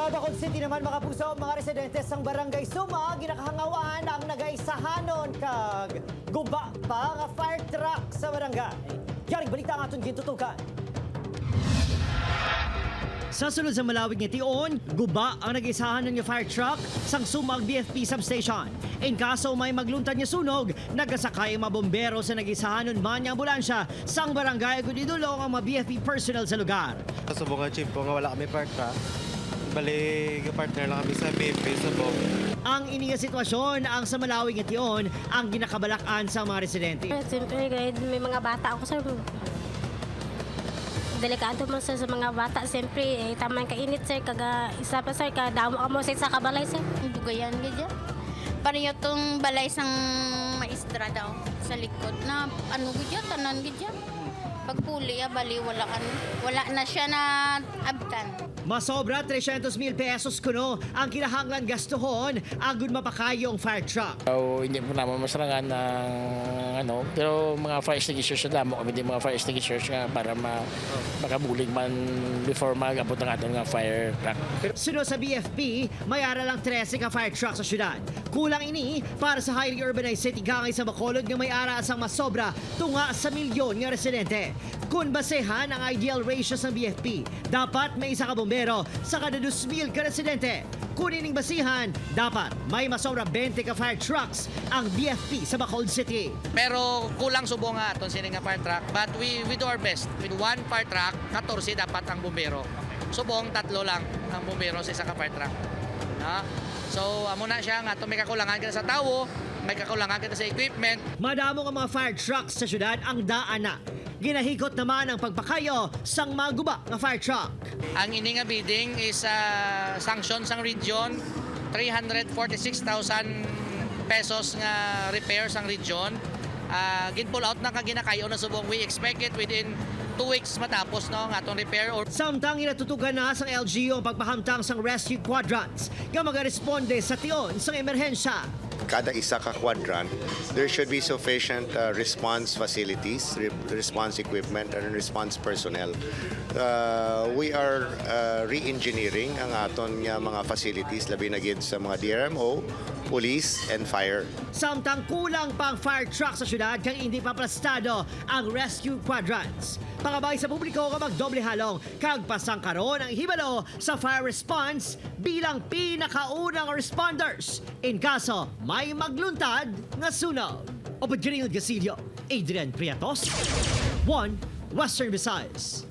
Bacol City naman mga puso, mga residentes sang Barangay Suma, ginakahangawaan ang nagaisahanon kag guba pa nga fire truck sa barangay. Yaring balita ang aton gintutukan. Sa sunod sa malawig nga tion, guba ang nag-isahanon nga fire truck sang Sumag BFP substation. In kaso may magluntad nga sunog, nagasakay ang mga bombero sa nag-isahanon man nga ambulansya sang barangay kung idulong ang mga BFP personnel sa lugar. Sa bunga chip po nga wala kami park truck. Bali, partner lang kami sa BFP sa Bong. Ang ini nga sitwasyon ang sa malawig nga tion ang ginakabalakan sa mga residente. Siyempre, kahit may mga bata ako, sir. Delikado man sir, sa mga bata. Siyempre, tamang kainit, sir. Kaga, isa pa, sir, kadamo ka mo sa kabalay, sir. Dugayan gidya. Pareho tong balay sang maestra daw sa likod na ano gidya, tanan gidya. Pagpuli, bali, wala na siya na abtan. Masobra 300,000 pesos kuno ang kinahanglan gastuhon agud mapakayong fire truck. So, hindi po naman masarangan ng pero mga fire extinguishers na damo kami din mga fire extinguishers nga para makabulig man before mag-abot ng ating nga fire truck. Suno sa BFP, may ara lang 13 ka fire truck sa syudad. Kulang ini para sa highly urbanized city gangay sa Bacolod nga may ara sang masobra tunga sa milyon nga residente. Kung basehan ang ideal ratios ng BFP, dapat may isa ka bombero sa kada 2,000 ka residente. Kung ining basihan, dapat may masobra 20 ka fire trucks ang BFP sa Bacolod City. Pero kulang subo nga itong sining nga fire truck. But we do our best. With one fire truck, 14 dapat ang bumbero. Subong 3 lang ang bumbero sa isa ka fire truck. Na? So, amo na siya nga itong may kakulangan kita sa tao, may kakulangan kita sa equipment. Madamo ang mga fire trucks sa syudad ang daan na. Ginahikot naman ang pagpakayo sang maguba nga fire truck. Ang ini nga bidding is sanction sang region, 346,000 pesos nga repairs ang region. Gin-pull out na kaginakayo na subong. We expect it within 2 weeks matapos no nga atong repair. Samtang inatutugan na sang LGU ang pagpahamtang sang rescue quadrants nga magaresponde sa tion sang emerhensya. Kada isa ka quadrant, there should be sufficient response facilities, response equipment, and response personnel. We are re-engineering ang aton nga mga facilities, labi na gid sa mga DRMO, police, and fire. Samtang kulang pang fire truck sa syudad kang hindi pa plastado ang rescue quadrants. Pangabay sa publiko nga magdoble halong kag pasangkaron ang hibalo sa fire response bilang pinakaunang responders in kaso may magluntad nga sunog. Opo, Jirinil Gasilio, Adrian Priatos, 1 Western Visayas.